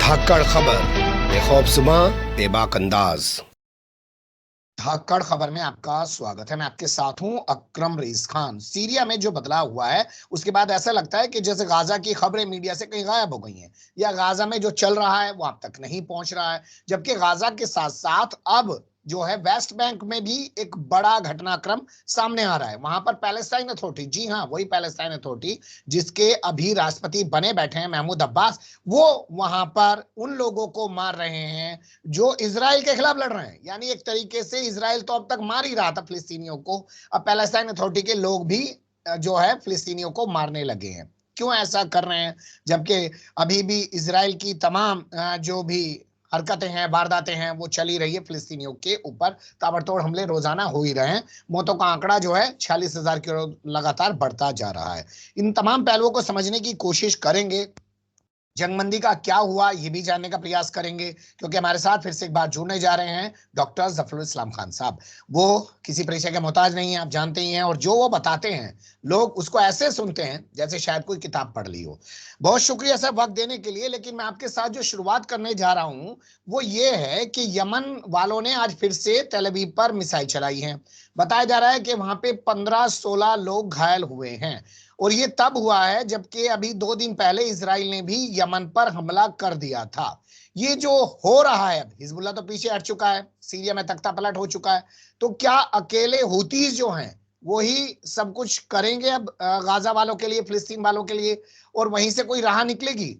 धाकड़ खबर, बेखौफजुमा बेबाक अंदाज। धाकड़ खबर में आपका स्वागत है। मैं आपके साथ हूं अकरम रईस खान। सीरिया में जो बदलाव हुआ है उसके बाद ऐसा लगता है कि जैसे गाजा की खबरें मीडिया से कहीं गायब हो गई हैं, या गाजा में जो चल रहा है वो आप तक नहीं पहुंच रहा है। जबकि गाजा के साथ साथ अब जो है वेस्ट बैंक में भी एक बड़ा घटनाक्रम सामने आ रहा है। वहां पर पैलेस्टाइन अथॉरिटी, जी हाँ वही पैलेस्टाइन अथॉरिटी जिसके अभी राष्ट्रपति बने बैठे हैं महमूद अब्बास, वो वहां पर उन लोगों को मार रहे हैं जो इजराइल के खिलाफ लड़ रहे हैं। यानी एक तरीके से इजराइल तो अब तक मार ही रहा था फिलिस्तीनियों को, अब पैलेस्टाइन अथॉरिटी के लोग भी जो है फिलिस्तीनियों को मारने लगे हैं। क्यों ऐसा कर रहे हैं? जबकि अभी भी इजराइल की तमाम जो भी हरकतें हैं, वारदातें हैं, वो चली रही है फिलिस्तीनियों के ऊपर। ताबड़तोड़ हमले रोजाना हो ही रहे हैं। मौतों का आंकड़ा जो है 46,000 की ओर लगातार बढ़ता जा रहा है। इन तमाम पहलुओं को समझने की कोशिश करेंगे, जंगबंदी का क्या हुआ ये भी जानने का प्रयास करेंगे, क्योंकि हमारे साथ फिर से एक बार जुड़ने जा रहे हैं डॉक्टर जफरुल इस्लाम खान साहब। वो किसी परिचय के मोहताज नहीं है, आप जानते ही हैं, और जो वो बताते हैं लोग उसको ऐसे सुनते हैं जैसे शायद कोई किताब पढ़ ली हो। बहुत शुक्रिया सर वक्त देने के लिए। लेकिन मैं आपके साथ जो शुरुआत करने जा रहा हूं वो ये है कि यमन वालों ने आज फिर से तेल अवीव पर मिसाइल चलाई है। बताया जा रहा है कि वहां पे 15-16 लोग घायल हुए हैं, और ये तब हुआ है जबकि अभी 2 दिन पहले इजराइल ने भी यमन पर हमला कर दिया था। ये जो हो रहा है, अब हिजबुल्लाह तो पीछे हट चुका है, सीरिया में तख्ता पलट हो चुका है, तो क्या अकेले हुतीज जो हैं वो ही सब कुछ करेंगे अब गाजा वालों के लिए, फिलिस्तीन वालों के लिए, और वहीं से कोई राह निकलेगी?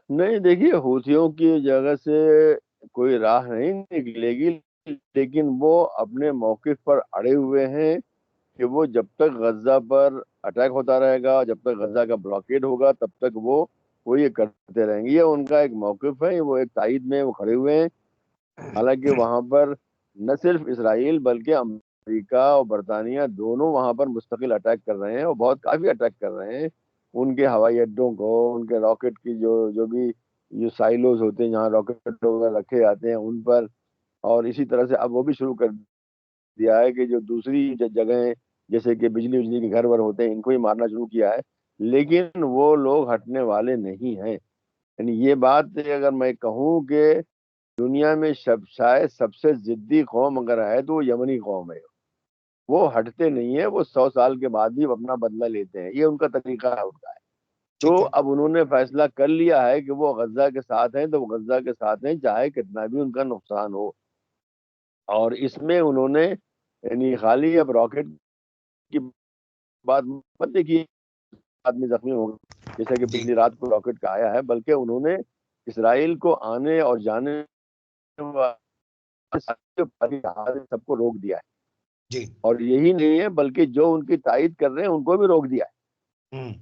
नहीं, देखिए, हूथियों की जगह से कोई राह नहीं निकलेगी, लेकिन वो अपने मौकिफ पर अड़े हुए हैं कि वो जब तक गजा पर अटैक होता रहेगा, जब तक गजा का ब्लॉकेड होगा, तब तक वो ये करते रहेंगे। ये उनका एक मौकिफ है, वो एक ताईद में वो खड़े हुए हैं। हालांकि वहां पर न सिर्फ इसराइल बल्कि अमेरिका और बरतानिया दोनों वहां पर मुस्तकिल अटैक कर रहे हैं, और बहुत काफी अटैक कर रहे हैं। उनके हवाई अड्डों को, उनके रॉकेट की जो जो भी जो साइलोज होते हैं जहाँ रॉकेट वगैरह रखे जाते हैं उन पर। और इसी तरह से अब वो भी शुरू कर दिया है कि जो दूसरी जगह जैसे कि बिजली बिजली के घर वर होते हैं इनको ही मारना शुरू किया है। लेकिन वो लोग हटने वाले नहीं हैं। यानी ये बात अगर मैं कहूँ कि दुनिया में शायद सबसे जिद्दी कौम अगर है तो वो यमनी कौम है। वो हटते नहीं है, वो 100 साल के बाद भी अपना बदला लेते हैं, ये उनका तरीका है उनका है। तो ठीक है। अब उन्होंने फैसला कर लिया है कि वो गजा के साथ हैं, तो वो गजा के साथ हैं चाहे कितना भी उनका नुकसान हो। और इसमें उन्होंने यानी खाली अब रॉकेट की बात मत देखिए, आदमी जख्मी हो गए जैसा कि जी पिछली रात को रॉकेट का आया है, बल्कि उन्होंने इसराइल को आने और जाने वाले सबको रोक दिया है। जी। और यही नहीं है, बल्कि जो उनकी तायद कर रहे हैं उनको भी रोक दिया है। हम्म।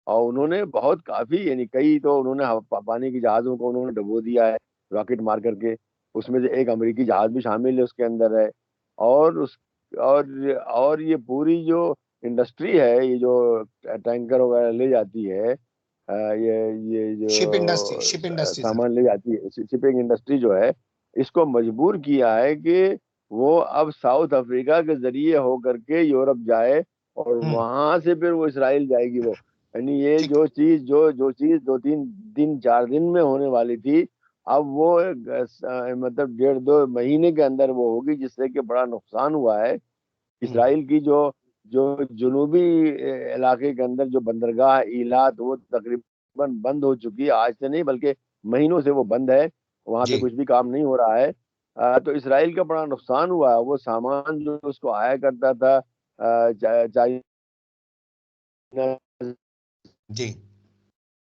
और उन्होंने बहुत काफी यानी कई तो उन्होंने पानी की जहाजों को उन्होंने डुबो दिया है रॉकेट मार करके। उसमें से एक अमेरिकी जहाज भी शामिल है उसके अंदर है। और उस और ये पूरी जो इंडस्ट्री है, ये जो टैंकर वगैरह ले जाती है, ये शिप इंडस्ट्री, जो शिप इंडस्ट्री सर। सामान ले जाती है, शिपिंग इंडस्ट्री जो है, इसको मजबूर किया है कि वो अब साउथ अफ्रीका के जरिए होकर के यूरोप जाए, और हम्म। वहां से फिर वो इसराइल जाएगी वो। यानी ये ठीक। जो चीज 2-3 4 दिन में होने वाली थी, अब वो मतलब 1.5-2 महीने के अंदर वो होगी, जिससे कि बड़ा नुकसान हुआ है हम्म। इसराइल की। जो जो जुनूबी इलाके के अंदर जो बंदरगाह ईलात, वो तकरीबन बंद हो चुकी है, आज से नहीं बल्कि महीनों से वो बंद है। वहां पे जी। कुछ भी काम नहीं हो रहा है। तो इसराइल का बड़ा नुकसान हुआ है। वो सामान जो उसको आया करता था चाइना जी।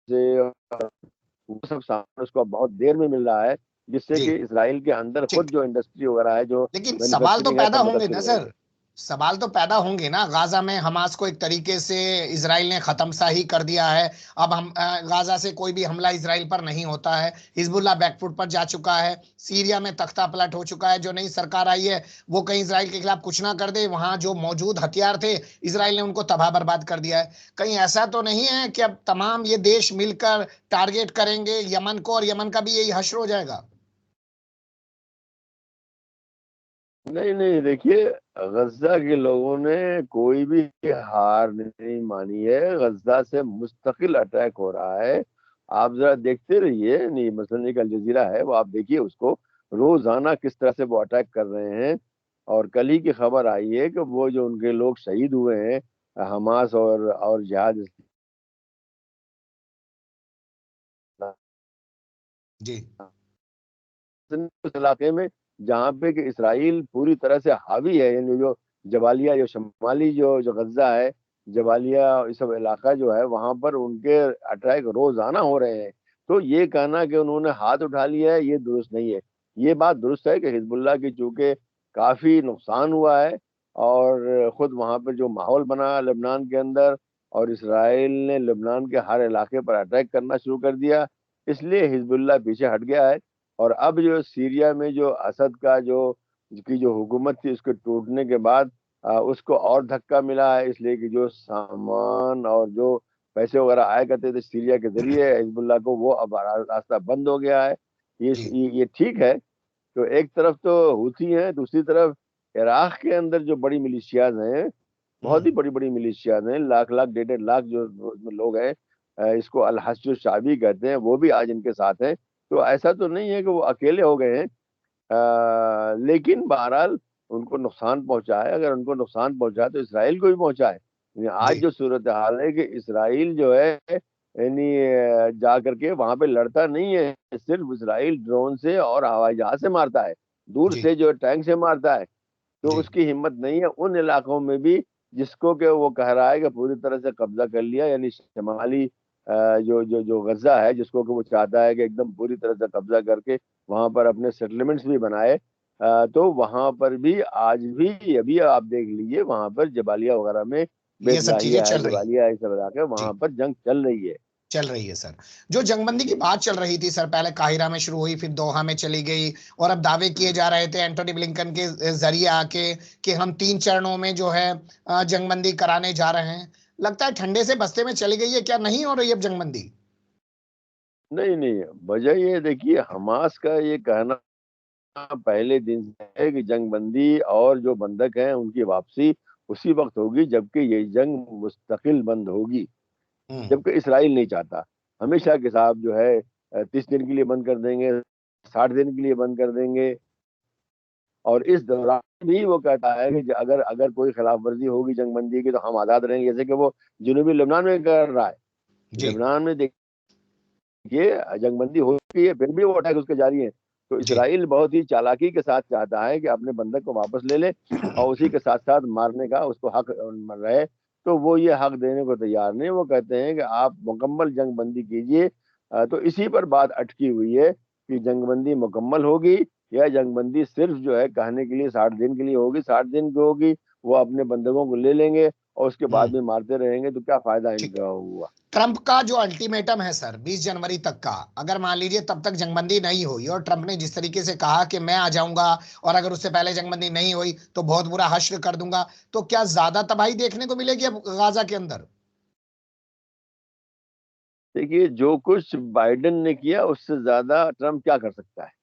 से, वो सब सामान उसको अब बहुत देर में मिल रहा है, जिससे जी। कि इसराइल के अंदर खुद ठीक। जो इंडस्ट्री वगैरह है, जो लेकिन सवाल तो मैन्युफैक्चरिंग है, पैदा सब होंगे मुतासर ना हो रही सर, है। सवाल तो पैदा होंगे ना। गाजा में हमास को एक तरीके से इजराइल ने खत्म सा ही कर दिया है। अब हम गाजा से कोई भी हमला इजराइल पर नहीं होता है। हिजबुल्लाह बैकफुट पर जा चुका है। सीरिया में तख्ता पलट हो चुका है। जो नई सरकार आई है वो कहीं इजराइल के खिलाफ कुछ ना कर दे, वहां जो मौजूद हथियार थे इजराइल ने उनको तबाह बर्बाद कर दिया है। कहीं ऐसा तो नहीं है कि अब तमाम ये देश मिलकर टारगेट करेंगे यमन को, और यमन का भी यही हश्र हो जाएगा? नहीं नहीं, देखिए, गज्जा के लोगों ने कोई भी हार नहीं मानी है। गज्जा से मुस्तकिल अटैक हो रहा है। आप जरा देखते रहिए, नहीं मसलन एक अल जजीरा है, वो आप देखिए उसको, रोजाना किस तरह से वो अटैक कर रहे हैं। और कल ही की खबर आई है कि वो जो उनके लोग शहीद हुए हैं, हमास और जिहाद जी। उस इलाके में जहाँ पे कि इसराइल पूरी तरह से हावी है, यानी जो जबालिया, जो शमाली जो जो गज्जा है, जबालिया, ये सब इलाका जो है, वहां पर उनके अटैक रोजाना हो रहे हैं। तो ये कहना कि उन्होंने हाथ उठा लिया है, ये दुरुस्त नहीं है। ये बात दुरुस्त है कि हिजबुल्लाह की चूंकि काफी नुकसान हुआ है, और खुद वहां पर जो माहौल बना लेबनान के अंदर, और इसराइल ने लेबनान के हर इलाके पर अटैक करना शुरू कर दिया, इसलिए हिजबुल्लाह पीछे हट गया है। और अब जो सीरिया में जो असद का जो हुकूमत थी, उसके टूटने के बाद उसको और धक्का मिला है, इसलिए कि जो सामान और जो पैसे वगैरह आया करते थे सीरिया के जरिए हिजबुल्लाह को, वो अब रास्ता बंद हो गया है। जी। ये ठीक है। तो एक तरफ तो हुथी हैं, दूसरी तरफ इराक के अंदर जो बड़ी मिलिशियाज हैं, बहुत ही हम्म। बड़ी बड़ी मिलिशियाज हैं, लाख लाख 1.5 लाख जो उसमें लोग हैं, इसको अल हश्द शाबी कहते हैं, वो भी आज इनके साथ हैं। तो ऐसा तो नहीं है कि वो अकेले हो गए हैं। लेकिन बहरहाल उनको नुकसान पहुंचा है। अगर उनको नुकसान पहुंचा है तो इसराइल को भी पहुंचा है। यानी आज जी। जो सूरत हाल है कि इसराइल जो है, यानी जा करके वहां पे लड़ता नहीं है, सिर्फ इसराइल ड्रोन से और हवाई जहाज से मारता है, दूर जी। से जो टैंक से मारता है। तो जी। उसकी हिम्मत नहीं है उन इलाकों में भी जिसको कि वो कह रहा है कि पूरी तरह से कब्जा कर लिया, यानी शमाली जो गजा है, जिसको कि वो चाहता है कि एकदम पूरी तरह से कब्जा करके वहां पर अपने सेटलमेंट्स भी बनाए। तो वहां पर भी आज भी, अभी आप देख लीजिए, वहां पर जबालिया वगैरह में, ये सब चीजें बेतलाहिया है, चल रही हैं। जबालिया है, सब इलाके, जी। वहां पर जंग चल रही है। चल रही है सर। जो जंगबंदी की बात चल रही थी सर, पहले काहिरा में शुरू हुई, फिर दोहा में चली गई, और अब दावे किए जा रहे थे एंटोनी ब्लिंकन के जरिए आके कि हम 3 चरणों में जो है जंगबंदी कराने जा रहे हैं। लगता है ठंडे से बस्ते में चली गई है क्या, नहीं हो रही अब जंगबंदी? नहीं नहीं, वजह ये देखिए, हमास का ये कहना पहले दिन से है कि जंग बंदी और जो बंधक हैं उनकी वापसी उसी वक्त होगी जबकि ये जंग मुस्तकिल बंद होगी, हम्म। जबकि इसराइल नहीं चाहता। हमेशा के साथ जो है 30 दिन के लिए बंद कर देंगे, 60 दिन के लिए बंद कर देंगे। और इस दौरान भी वो कहता है कि अगर अगर कोई खिलाफ वर्जी होगी जंग बंदी की तो हम आज़ाद रहेंगे, जैसे कि वो जनूबी लेबनान में कर रहा है। जी। लेबनान में ये जंगबंदी हो रही है, फिर भी वो अटैक उसके जारी है। तो जी। इसराइल बहुत ही चालाकी के साथ चाहता है कि अपने बंधक को वापस ले ले, और उसी के साथ साथ मारने का उसको हक रहे। तो वो ये हक देने को तैयार नहीं। वो कहते हैं कि आप मुकम्मल जंगबंदी कीजिए। तो इसी पर बात अटकी हुई है कि जंगबंदी मुकम्मल होगी या जंगबंदी सिर्फ जो है कहने के लिए 60 दिन के लिए होगी। 60 दिन की होगी, वो अपने बंधकों को ले लेंगे और उसके बाद हम्म। में मारते रहेंगे, तो क्या फायदा ठीक। इनका हुआ। ट्रंप का जो अल्टीमेटम है सर 20 जनवरी तक का, अगर मान लीजिए तब तक जंगबंदी नहीं हुई, और ट्रंप ने जिस तरीके से कहा कि मैं आ जाऊंगा, और अगर उससे पहले जंगबंदी नहीं हुई तो बहुत बुरा हश्र कर दूंगा, तो क्या ज्यादा तबाही देखने को मिलेगी अब गाजा के अंदर? देखिए, जो कुछ बाइडेन ने किया उससे ज्यादा ट्रम्प क्या कर सकता है। हम्म।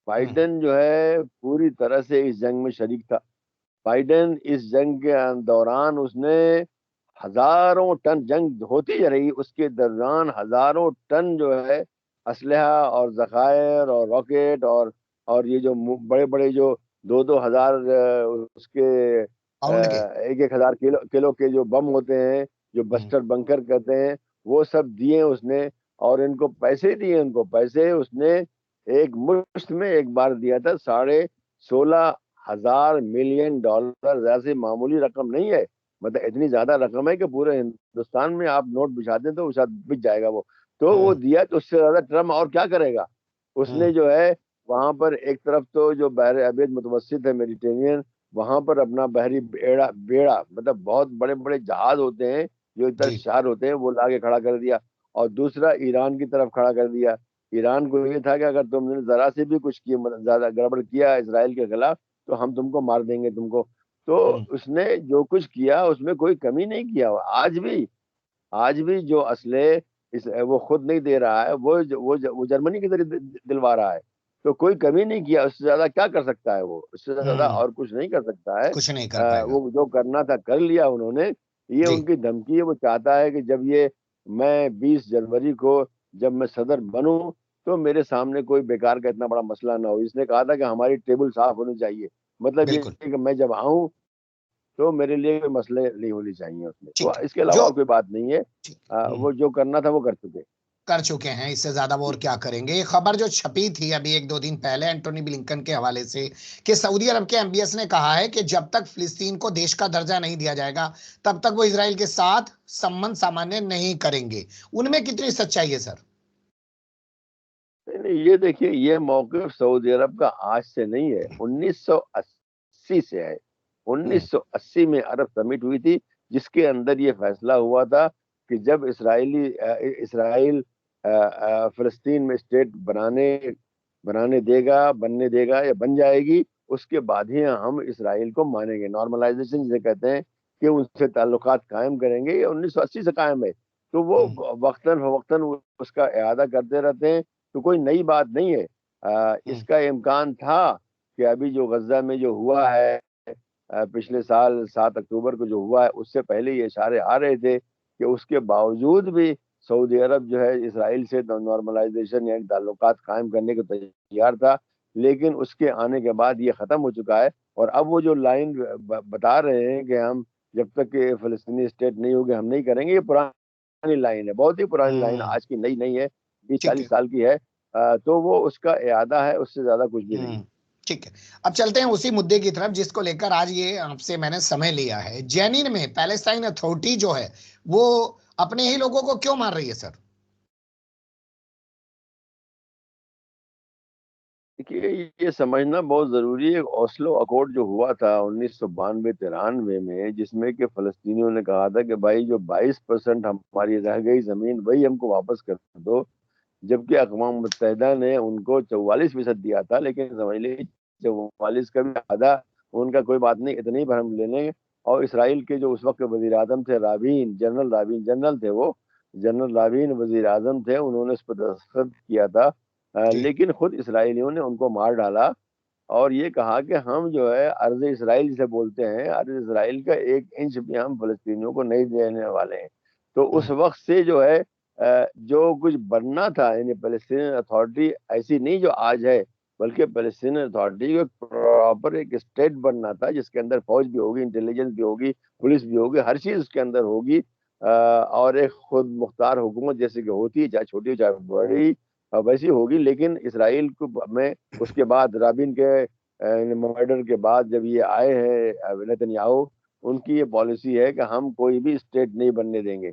बाइडेन जो है पूरी तरह से इस जंग में शरीक था। बाइडेन इस जंग के दौरान उसने हजारों टन, जंग होती जा रही उसके दौरान हजारों टन जो है असलहा और जखायर और रॉकेट और ये जो बड़े बड़े जो 2-2 हजार उसके पाउंड के। 1-1 हजार किलो के जो बम होते हैं, जो हम्म। बस्टर बंकर कहते हैं, वो सब दिए उसने। और इनको पैसे दिए, उनको पैसे उसने एक मुश्त में एक बार दिया था, 16,500 मिलियन डॉलर। ऐसी मामूली रकम नहीं है, मतलब इतनी ज्यादा रकम है कि पूरे हिंदुस्तान में आप नोट बिछा दें तो शायद बिक जाएगा वो। तो वो हम्म। दिया, तो उससे ज्यादा ट्रम्प और क्या करेगा। उसने हम्म। जो है वहां पर एक तरफ तो जो बहर अबीद मुतवस्सित है, मेडिटेरियन, वहां पर अपना बहरी बेड़ा बेड़ा मतलब बहुत बड़े बड़े जहाज होते हैं जो इधर जी। शहर होते हैं, वो लाके खड़ा कर दिया। और दूसरा ईरान की तरफ खड़ा कर दिया। ईरान को ये था कि अगर तुमने जरा से भी कुछ किया, मतलब ज्यादा गड़बड़ किया इसराइल के खिलाफ, तो हम तुमको मार देंगे तुमको। तो हम्म। उसने जो कुछ किया उसमें कोई कमी नहीं किया। आज भी जो असले वो खुद नहीं दे रहा है, वो जर्मनी के जरिए दिलवा रहा है। तो कोई कमी नहीं किया, उससे ज्यादा क्या कर सकता है वो, उससे ज्यादा हम्म। और कुछ नहीं कर सकता है। कुछ नहीं कर पाएगा। वो जो करना था कर लिया उन्होंने। ये जी। उनकी धमकी है, वो चाहता है कि जब ये मैं 20 जनवरी को जब मैं सदर बनूं तो मेरे सामने कोई बेकार का इतना बड़ा मसला ना हो। इसने कहा था कि हमारी टेबल साफ होनी चाहिए, मतलब ये बिल्कुल। कि मैं जब आऊं तो मेरे लिए कोई मसले नहीं होने चाहिए उसमें। ठीक तो है। इसके अलावा जो और कोई बात नहीं है। ठीक। वो जो करना था वो कर चुके। कर चुके हैं, इससे ज्यादा वो और जी। क्या करेंगे। ये खबर जो छपी थी अभी एक दो दिन पहले एंटोनी ब्लिंकन के हवाले से, कि सऊदी अरब के एमबीएस ने कहा है कि जब तक फिलिस्तीन को देश का दर्जा नहीं दिया जाएगा तब तक वो इसराइल के साथ संबंध सामान्य नहीं करेंगे। उनमें कितनी सच्चाई है सर? नहीं नहीं, ये देखिए, ये मौक़िफ़ सऊदी अरब का आज से नहीं है, 1980 से है। हम्म। 1980 में अरब समिट हुई थी, जिसके अंदर ये फैसला हुआ था कि जब इसराइल फ़लस्तीन में स्टेट बनाने बनाने देगा, बनने देगा या बन जाएगी, उसके बाद ही हम इसराइल को मानेंगे। नॉर्मलाइज़ेशन जिसे कहते हैं, कि उनसे ताल्लुकात कायम करेंगे, ये 1980 से कायम है। तो वो हम्म। वक़्तन-फ़वक़्तन उसका इआदा करते रहते हैं। तो कोई नई बात नहीं है। हम्म। इसका इम्कान था कि अभी जो गज़ा में जो हुआ है, पिछले साल 7 अक्टूबर को जो हुआ है, उससे पहले ये इशारे आ रहे थे कि उसके बावजूद भी सऊदी अरब जो है इसराइल से नॉर्मलाइज़ेशन यानी ताल्लुकात कायम करने को तैयार था। लेकिन उसके आने के बाद ये ख़त्म हो चुका है। और अब वो जो लाइन बता रहे हैं कि हम जब तक कि फ़लस्तीनी स्टेट नहीं होगी हम नहीं करेंगे, ये पुरानी लाइन है, बहुत ही पुरानी लाइन, हम्म। आज की नई नहीं है, ठीक 20-40 है। साल की है। तो वो उसका इरादा है, उससे ज़्यादा कुछ भी नहीं है। हम्म। ठीक है। अब चलते हैं उसी मुद्दे की तरफ जिसको लेकर आज ये आपसे मैंने समय लिया है। जेनिन में पैलेस्टाइन अथॉरिटी जो है वो अपने ही लोगों को क्यों मार रही है सर? देखिए, ये समझना बहुत ज़रूरी है, ओस्लो अकॉर्ड जो हुआ था 1992-93 में, जिसमें कि फ़लस्तीनियों ने कहा था कि भाई जो 22% हमारी रह गई ज़मीन वही हमको वापस कर दो। जबकि अक़वाम मुत्तहिदा ने उनको 44% दिया था, लेकिन समझ लीजिए 44 का भी आधा उनका कोई बात नहीं, इतने ही पर हम ले लेंगे। और इसराइल के जो उस वक़्त वज़ीर-ए-आज़म थे राबीन, जनरल थे वो, जनरल राबीन वज़ीर-ए-आज़म थे, उन्होंने इस पर दस्तखत किया था। जी। लेकिन खुद इसराइलियों ने उनको मार डाला और ये कहा कि हम जो है अर्ज़ इसराइल जिसे बोलते हैं, अर्ज़ इसराइल का 1 इंच भी हम फ़लस्तीनियों को नहीं देने वाले हैं। तो उस हम्म। वक़्त से जो है जो कुछ बनना था यानी पैलेस्टीनियन अथॉरिटी ऐसी नहीं जो आज है, बल्कि पैलेस्टीनियन अथॉरिटी को प्रॉपर एक स्टेट बनना था, जिसके अंदर फ़ौज भी होगी, इंटेलिजेंस भी होगी, पुलिस भी होगी, हर चीज़ उसके अंदर होगी। और एक खुद मुख्तार हुकूमत जैसे कि होती है, चाहे छोटी हो चाहे बड़ी, वैसी होगी। लेकिन इसराइल को में उसके बाद राबिन के मर्डर के बाद जब ये आए हैं नेतन्याहू, उनकी ये पॉलिसी है कि हम कोई भी स्टेट नहीं बनने देंगे।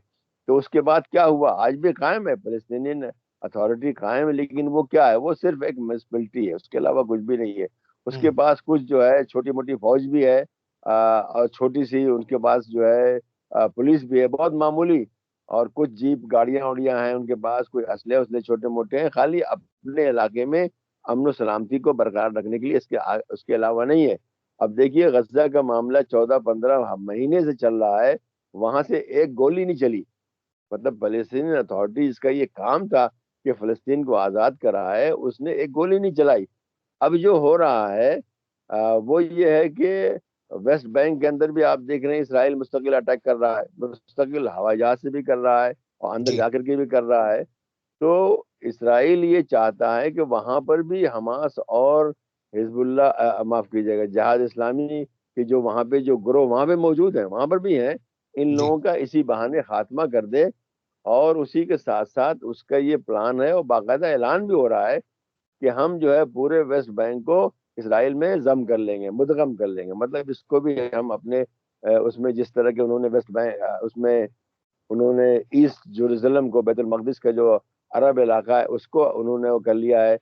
तो उसके बाद क्या हुआ? आज भी कायम है पैलेस्टीनियन अथॉरिटी, कायम है, लेकिन वो क्या है? वो सिर्फ़ एक म्युनिसिपैलिटी है, उसके अलावा कुछ भी नहीं है। उसके हम्म। पास कुछ जो है छोटी-मोटी फ़ौज भी है, और छोटी-सी उनके पास जो है पुलिस भी है, बहुत मामूली। और कुछ जीप गाड़ियाँ-वाड़ियाँ हैं उनके पास, कोई असले-वसले छोटे-मोटे हैं, खाली अपने इलाके में अमन-ओ-सलामती को बरकरार रखने के लिए, उसके अलावा नहीं है। अब देखिए, गज़ा का मामला 14-15 महीने से चल रहा है, वहाँ से एक गोली नहीं चली। मतलब पैलेस्टीनियन अथॉरिटीज़ का ये काम था कि फ़लस्तीन को आज़ाद कराए, उसने एक गोली नहीं चलाई। अब जो हो रहा है वो ये है कि वेस्ट बैंक के अंदर भी आप देख रहे हैं इसराइल मुस्तकिल अटैक कर रहा है, मुस्तकिल हवाई जहाज़ से भी कर रहा है और अंदर जी। जाकर के भी कर रहा है। तो इसराइल ये चाहता है कि वहाँ पर भी हमास और हिज़्बुल्लाह, माफ़ कीजिएगा, जिहाद इस्लामी के जो वहाँ पे जो गिरोह वहाँ पे मौजूद हैं, वहाँ पर भी हैं, इन जी। लोगों का इसी बहाने खात्मा कर दे। और उसी के साथ-साथ उसका ये प्लान है और बाकायदा ऐलान भी हो रहा है कि हम जो है पूरे वेस्ट बैंक को इसराइल में ज़म कर लेंगे, मुदगम कर लेंगे। मतलब इसको भी हम अपने उसमें जिस तरह के उन्होंने उसमें उन्होंने ईस्ट जेरूशलम को, बैतुल मक़दिस का जो अरब इलाका है, उसको उन्होंने वो कर लिया है,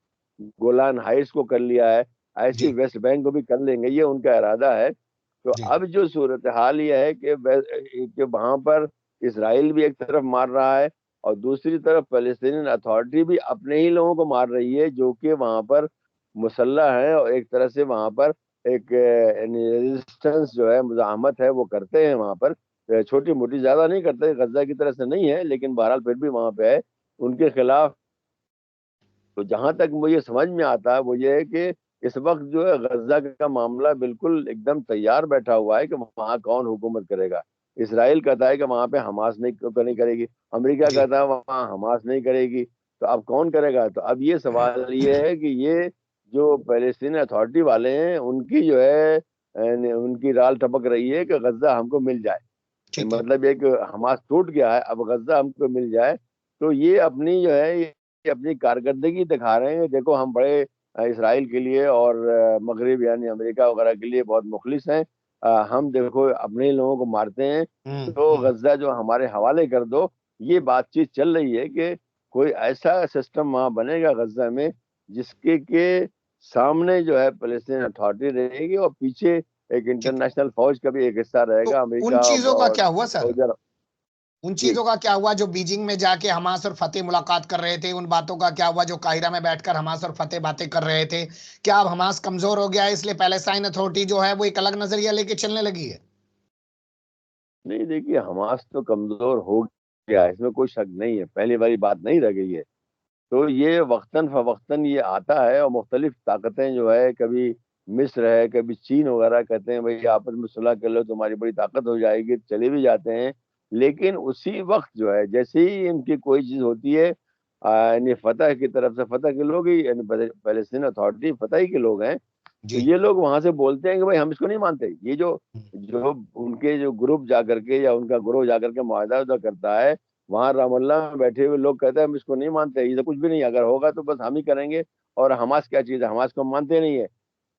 गोलान हाइट्स को कर लिया है, ऐसे ही जी। वेस्ट बैंक को भी कर लेंगे, ये उनका इरादा है। तो जी। अब जो सूरत-ए-हाल ये है कि वहाँ पर इसराइल भी एक तरफ मार रहा है और दूसरी तरफ पैलेस्टीनियन अथॉरिटी भी अपने ही लोगों को मार रही है, जो कि वहाँ पर मुसल्लह हैं और एक तरह से वहाँ पर एक यानी रेजिस्टेंस जो है, मुज़ाहमत है, वो करते हैं वहाँ पर। छोटी-मोटी, ज़्यादा नहीं करते, गज़ा की तरह से नहीं है, लेकिन बहरहाल फिर भी वहाँ पे है। उनके खिलाफ तो जहां तक मुझे समझ में आता है वो ये है कि इस वक्त जो है गजा का मामला बिल्कुल एकदम तैयार बैठा हुआ है कि वहां कौन हुकूमत करेगा। इसराइल कहता है कि वहां पे हमास नहीं करेगी, अमेरिका जी। कहता है वहां हमास नहीं करेगी, तो अब कौन करेगा? तो अब ये सवाल ये है कि ये जो पैलेस्टीन अथॉरिटी वाले हैं उनकी जो है उनकी राल टपक रही है कि गजा हमको मिल जाए। ठीक है। मतलब ये कि हमास टूट गया है, अब गजा हमको मिल जाए। तो ये अपनी जो है ये अपनी कारकर्दगी दिखा रहे हैं, देखो हम बड़े इसराइल के लिए और मगरिब यानी अमेरिका वगैरह के लिए बहुत मुखलिस हैं। हम देखो अपने ही लोगों को मारते हैं, तो हम्म। गजा जो हमारे हवाले कर दो। ये बातचीत चल रही है कि कोई ऐसा सिस्टम वहां बनेगा गजा में जिसके के सामने जो है पैलेस्टीन अथॉरिटी रहेगी और पीछे एक ठीक है। इंटरनेशनल फौज का भी एक हिस्सा तो रहेगा, उन अमेरिका चीजों का और क्या हुआ सर? सऊदी अरब। उन जी। चीजों का क्या हुआ जो बीजिंग में जाके हमास और फतेह मुलाकात कर रहे थे? उन बातों का क्या हुआ जो काहिरा में बैठकर हमास और फतेह बातें कर रहे थे? क्या अब हमास कमजोर हो गया है इसलिए पैलेस्टाइन अथॉरिटी जो है वो एक अलग नजरिया लेके चलने लगी है? नहीं देखिए, हमास तो कमजोर हो गया है, इसमें कोई शक नहीं है, पहली वाली बात नहीं रह गई है। तो ये वक्तन फवक्तन ये आता है और मुख्तलिफ ताकतें जो है, कभी मिस्र है, कभी चीन वगैरह कहते हैं भाई आपस में सुलह कर लो तुम्हारी बड़ी ताकत हो जाएगी, चले भी जाते हैं। लेकिन उसी वक्त जो है जैसे ही इनकी कोई चीज होती है यानी फतह की तरफ से, फतह के लोग ही यानी पैलेस्टीन अथॉरिटी फतह ही के लोग हैं, तो जी। ये लोग वहां से बोलते हैं कि भाई हम इसको नहीं मानते। ये जो जो उनके जो ग्रुप जाकर के या उनका ग्रोह जाकर के मुआहदा उदा करता है, वहां रामल्ला में बैठे हुए लोग कहते हैं हम इसको नहीं मानते, ये तो कुछ भी नहीं, अगर होगा तो बस हम ही करेंगे। और हमास क्या चीज है, हमास को हम मानते नहीं है।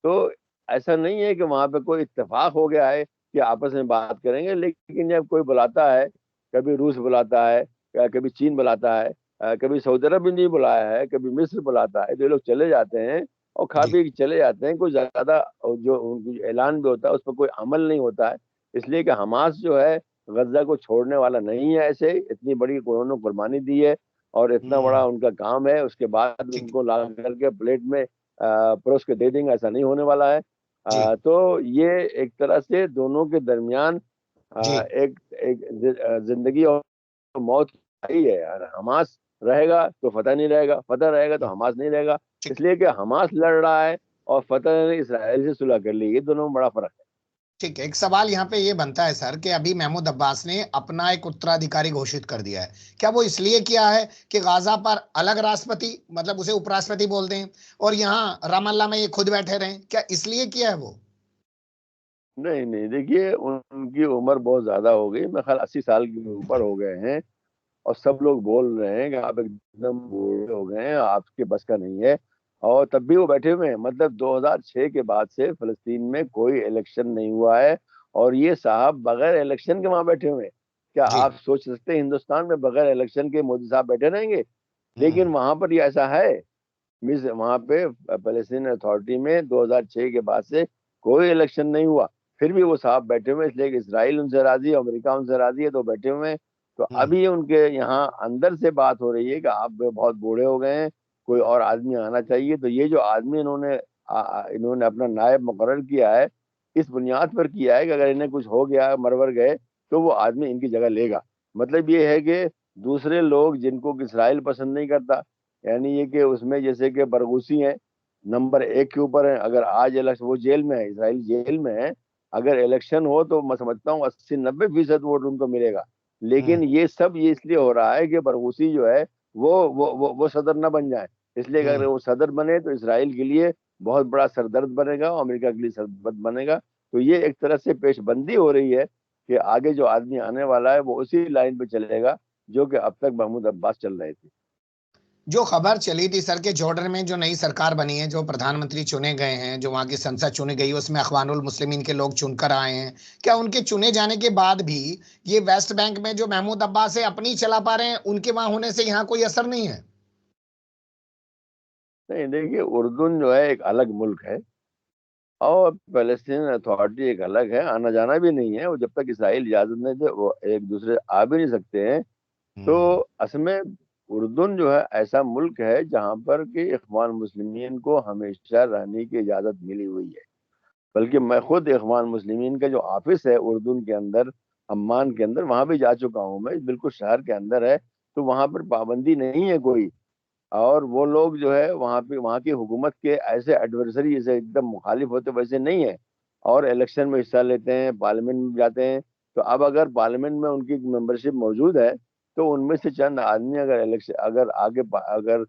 तो ऐसा नहीं है कि वहां पे कोई इत्तेफाक हो गया है कि आपस में बात करेंगे, लेकिन जब कोई बुलाता है, कभी रूस बुलाता है या कभी चीन बुलाता है, कभी सऊदी अरब भी नहीं बुलाया है, कभी मिस्र बुलाता है, तो ये लोग चले जाते हैं और खा जी। पी के चले जाते हैं। कोई ज्यादा जो उनकी ऐलान भी होता है उस पर कोई अमल नहीं होता है। इसलिए कि हमास जो है गजा को छोड़ने वाला नहीं है, ऐसे इतनी बड़ी उन्होंने कुर्बानी दी है और इतना बड़ा हम्म। उनका काम है, उसके बाद ठीक। उनको ला करके प्लेट में परोस के दे देंगे, ऐसा नहीं होने वाला है। जी। तो ये एक तरह से दोनों के दरमियान जी। एक एक जिंदगी और मौत ही है यार। हमास रहेगा तो फतह नहीं रहेगा, फतह रहेगा तो हम्म। हमास नहीं रहेगा। ठीक। इसलिए कि हमास लड़ रहा है और फतह ने इसराइल से सुलह कर ली, ये दोनों में बड़ा फर्क है। ठीक है। एक सवाल यहाँ पे ये बनता है सर कि अभी महमूद अब्बास ने अपना एक उत्तराधिकारी घोषित कर दिया है। क्या वो इसलिए किया है कि गाजा पर अलग राष्ट्रपति, मतलब उसे उपराष्ट्रपति बोलते हैं, और यहाँ रामल्ला में ये खुद बैठे रहे? क्या इसलिए किया है वो? नहीं नहीं, देखिए उनकी उम्र बहुत ज्यादा हो गई, मैं ख्याल 80 साल के ऊपर हो गए हैं। और सब लोग बोल रहे हैं कि आप एकदम बूढ़े हो गए हैं, आपके बस का नहीं है। और तब भी वो बैठे हुए हैं। मतलब 2006 के बाद से फलस्तीन में कोई इलेक्शन नहीं हुआ है और ये साहब बगैर इलेक्शन के वहां बैठे हुए हैं। क्या जी। आप सोच सकते हैं हिंदुस्तान में बगैर इलेक्शन के मोदी साहब बैठे रहेंगे? लेकिन हम्म। वहां पर ये ऐसा है, मिस वहां पे पैलेस्टीन अथॉरिटी में 2006 के बाद से कोई इलेक्शन नहीं हुआ, फिर भी वो साहब बैठे हुए हैं। इसलिए कि इसराइल उनसे राजी है, अमेरिका उनसे राजी है, तो बैठे हुए हैं। तो हम्म। अभी उनके यहाँ अंदर से बात हो रही है कि आप बहुत बूढ़े हो गए हैं, कोई और आदमी आना चाहिए। तो ये जो आदमी इन्होंने अपना नायब मुकर्रर किया है, इस बुनियाद पर किया है कि अगर इन्हें कुछ हो गया, मरवर गए, तो वो आदमी इनकी जगह लेगा। मतलब ये है कि दूसरे लोग जिनको इसराइल पसंद नहीं करता, यानी ये कि उसमें जैसे कि बरगूसी हैं, नंबर 1 के ऊपर है। अगर आज इलेक्शन, वो जेल में है, इसराइल जेल में है, अगर इलेक्शन हो तो मैं समझता हूँ 80-90% वोट उनको मिलेगा। हम्म। लेकिन ये इसलिए हो रहा है कि बरगूसी जो है वो सदर न बन जाए। इसलिए कि अगर हम्म। वो सदर बने तो इसराइल के लिए बहुत बड़ा सरदर्द बनेगा और अमेरिका के लिए सरदर्द बनेगा। तो ये एक तरह से पेशबंदी हो रही है कि आगे जो आदमी आने वाला है वो उसी लाइन पे चलेगा जो कि अब तक महमूद अब्बास चल रहे थे। जो खबर चली थी सर के जॉर्डन में जो नई सरकार बनी है, जो प्रधानमंत्री चुने गए हैं, जो वहां की संसद चुनी गई है, उसमें अखवानुल मुस्लिमीन के लोग चुनकर आए हैं। क्या उनके चुने जाने के बाद भी ये वेस्ट बैंक में जो महमूद अब्बास है अपनी चला पा रहे हैं? उनके वहां होने से यहाँ कोई असर नहीं है? नहीं देखिए, उर्दून जो है एक अलग मुल्क है और पैलेस्टीन अथॉरिटी एक अलग है, आना जाना भी नहीं है। वो जब तक इसराइल इजाजत नहीं दे वो एक दूसरे आ भी नहीं सकते हैं। तो हम्म। असल में उर्दून जो है ऐसा मुल्क है जहाँ पर कि इख्वान मुस्लिमीन को हमेशा रहने की इजाजत मिली हुई है। बल्कि मैं खुद इख्वान मुस्लिमीन का जो ऑफिस है उर्दून के अंदर, अम्मान के अंदर, वहां भी जा चुका हूँ मैं, बिल्कुल शहर के अंदर है। तो वहां पर पाबंदी नहीं है कोई और वो लोग जो है वहाँ की हुकूमत के ऐसे एडवर्सरी जैसे एकदम मुखालिफ होते वैसे नहीं है, और इलेक्शन में हिस्सा लेते हैं, पार्लियामेंट में जाते हैं। तो अब अगर पार्लियामेंट में उनकी मेंबरशिप मौजूद है, तो उनमें से चंद आदमी अगर इलेक्शन अगर अगर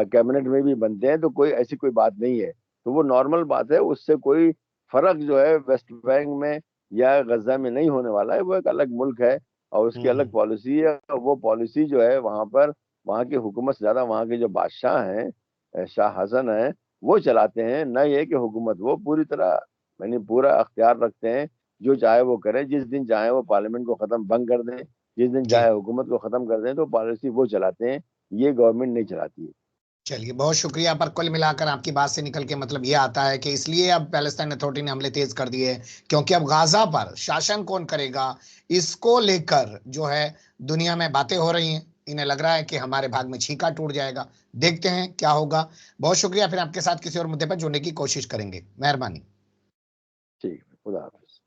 कैबिनेट में भी बनते हैं, तो कोई ऐसी कोई बात नहीं है। तो वो नॉर्मल बात है, उससे कोई फर्क जो है वेस्ट बैंक में या गजा में नहीं होने वाला है। वो एक अलग मुल्क है और उसकी अलग हम्म। पॉलिसी है। वो पॉलिसी जो है वहां पर वहाँ की हुकूमत से ज्यादा वहाँ के जो बादशाह हैं, शाह हसन हैं, वो चलाते हैं। न ये कि हुकूमत वो पूरी तरह यानी पूरा अख्तियार रखते हैं, जो चाहे वो करें। जिस दिन चाहे वो पार्लियामेंट को खत्म भंग कर दें, जिस दिन जी, चाहे हुकूमत को खत्म कर दें, तो पॉलिसी वो चलाते हैं, ये गवर्नमेंट नहीं चलाती है। चलिए बहुत शुक्रिया। पर कुल मिलाकर आपकी बात से निकल के मतलब ये आता है कि इसलिए अब पैलेस्टाइन अथॉरिटी ने हमले तेज कर दिए, क्योंकि अब गाजा पर शासन कौन करेगा, इसको लेकर जो है दुनिया में बातें हो रही हैं। इन्हें लग रहा है कि हमारे भाग में छीका टूट जाएगा। देखते हैं क्या होगा। बहुत शुक्रिया। फिर आपके साथ किसी और मुद्दे पर जुड़ने की कोशिश करेंगे। मेहरबानी। ठीक है, खुदा हाफिज।